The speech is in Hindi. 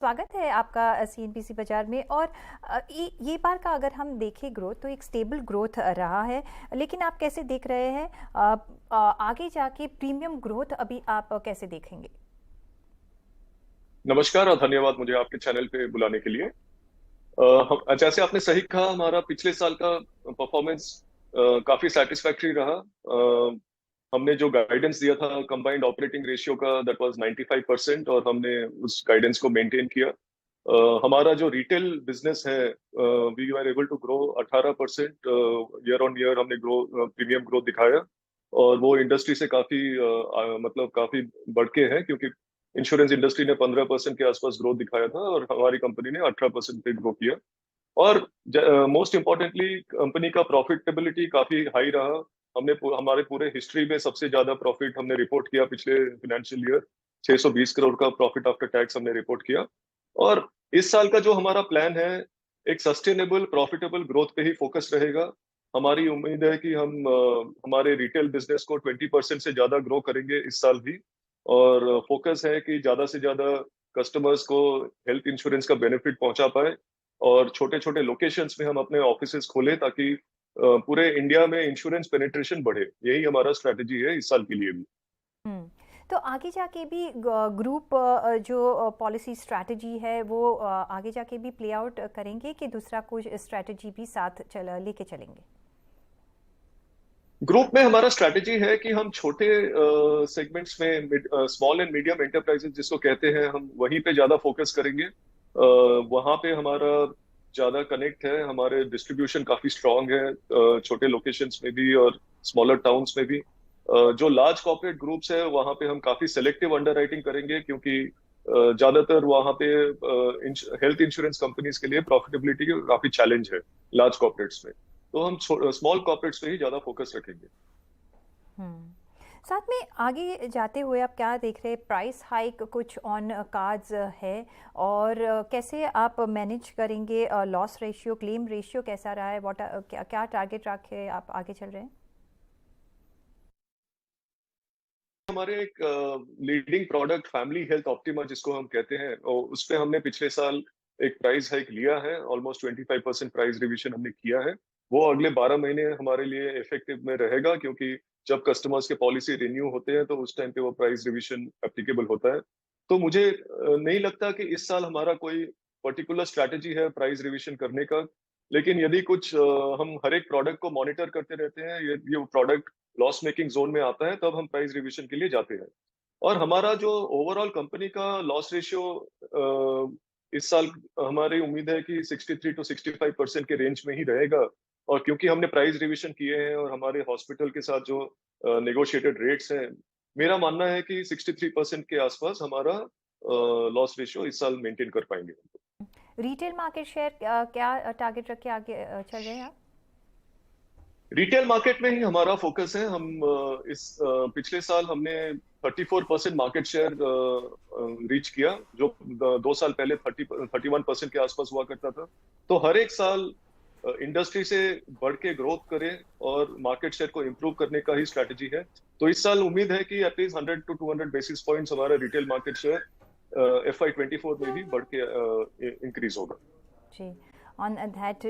स्वागत है आपका सीएनबीसी बाजार में। और ये बार का अगर हम देखें ग्रोथ तो एक स्टेबल ग्रोथ रहा है, लेकिन आप कैसे देख रहे हैं आगे जाके प्रीमियम ग्रोथ अभी आप कैसे देखेंगे? नमस्कार और धन्यवाद मुझे आपके चैनल पे बुलाने के लिए। जैसे आपने सही कहा, हमारा पिछले साल का परफॉर्मेंस काफी सेटिस्फैक्टरी रहा। हमने जो गाइडेंस दिया था कंबाइंड ऑपरेटिंग रेशियो का, दैट वाज 95%, और हमने उस गाइडेंस को मेंटेन किया। हमारा जो रिटेल बिजनेस है, we are able to grow 18% year on year. हमने ग्रो प्रीमियम ग्रोथ दिखाया, और वो इंडस्ट्री से काफी मतलब काफी बढ़ के है, क्योंकि इंश्योरेंस इंडस्ट्री ने 15% के आसपास ग्रोथ दिखाया था और हमारी कंपनी ने 18% पे ग्रो किया। और मोस्ट इम्पोर्टेंटली कंपनी का प्रॉफिटेबिलिटी काफी हाई रहा। हमारे पूरे हिस्ट्री में सबसे ज्यादा प्रॉफिट हमने रिपोर्ट किया पिछले फाइनेंशियल ईयर। 620 करोड़ का प्रॉफिट आफ्टर टैक्स हमने रिपोर्ट किया। और इस साल का जो हमारा प्लान है, एक सस्टेनेबल प्रॉफिटेबल ग्रोथ पे ही फोकस रहेगा। हमारी उम्मीद है कि हम हमारे रिटेल बिजनेस को 20% से ज्यादा ग्रो करेंगे इस साल भी। और फोकस है कि ज्यादा से ज्यादा कस्टमर्स को हेल्थ इंश्योरेंस का बेनिफिट पहुंचा पाए, और छोटे छोटे लोकेशंस में हम अपने ऑफिसेज खोलें, ताकि पूरे इंडिया में इंश्योरेंस पेनिट्रेशन बढ़े। यही हमारा स्ट्रैटेजी है इस साल के लिए भी। हम्म। तो आगे जाके भी ग्रुप जो पॉलिसी स्ट्रैटेजी है वो आगे जाके भी प्ले आउट करेंगे कि दूसरा कुछ स्ट्रैटेजी भी साथ लेके चलेंगे? ग्रुप में हमारा स्ट्रैटेजी है कि हम छोटे सेगमेंट्स में, स्मॉल एंड मीडियम एंटरप्राइजेस जिसको कहते हैं, हम वहीं पे ज्यादा फोकस करेंगे। वहां पे हमारा ज्यादा कनेक्ट है, हमारे डिस्ट्रीब्यूशन काफी स्ट्रांग है, छोटे लोकेशंस में भी और स्मॉलर टाउन्स में भी। जो लार्ज कॉर्पोरेट ग्रुप्स है, वहां पे हम काफी सेलेक्टिव अंडरराइटिंग करेंगे, क्योंकि ज्यादातर वहां पे हेल्थ इंश्योरेंस कंपनीज के लिए प्रॉफिटेबिलिटी का काफी चैलेंज है लार्ज कॉर्पोरेट्स में। तो हम स्मॉल कॉर्पोरेट्स पे ही ज्यादा फोकस रखेंगे। हम्म। साथ में आगे जाते हुए आप क्या देख रहे हैं? प्राइस हाइक कुछ ऑन कार्ड्स है, और कैसे आप मैनेज करेंगे? लॉस रेशियो, क्लेम रेशियो कैसा रहा है? व्हाट क्या क्या टारगेट रखे आप आगे चल रहे हैं? हमारे एक leading product family health optima जिसको हम कहते हैं, और उस पे हमने पिछले साल एक प्राइस हाइक लिया है। ऑलमोस्ट 25% प्राइस रिवीजन हमने किया है। वो अगले 12 महीने हमारे लिए इफेक्टिव में रहेगा, क्योंकि जब कस्टमर्स के पॉलिसी रिन्यू होते हैं तो उस टाइम पे वो प्राइस रिवीजन एप्लीकेबल होता है। तो मुझे नहीं लगता कि इस साल हमारा कोई पर्टिकुलर स्ट्रैटेजी है प्राइस रिवीजन करने का। लेकिन यदि कुछ हम हर एक प्रोडक्ट को मॉनिटर करते रहते हैं, ये प्रोडक्ट लॉस मेकिंग जोन में आता है, तब हम प्राइस रिवीजन के लिए जाते हैं। और हमारा जो ओवरऑल कंपनी का लॉस रेशियो इस साल, हमारी उम्मीद है कि 63 to 65% के रेंज में ही रहेगा। और क्योंकि हमने प्राइस रिवीजन किए हैं और हमारे हॉस्पिटल के साथ जो नेगोशिएटेड रेट्स हैं, मेरा मानना है कि 63% के आसपास हमारा लॉस रेशियो इस साल मेंटेन कर पाएंगे। रिटेल मार्केट शेयर क्या टारगेट रख के आगे चल रहे हैं आप? रिटेल मार्केट में ही हमारा फोकस है। हम पिछले साल हमने 34% मार्केट शेयर रीच किया, जो 2 साल पहले 31% के आसपास हुआ करता था। तो हर एक साल इंडस्ट्री से बढ़ के ग्रोथ करें और मार्केट शेयर को इम्प्रूव करने का ही स्ट्रैटेजी है। तो इस साल उम्मीद है कि एटलीस्ट 100 to 200 बेसिस पॉइंट्स हमारा रिटेल मार्केट शेयर FY24 में भी बढ़ के इंक्रीज होगा। जी, ऑन दैट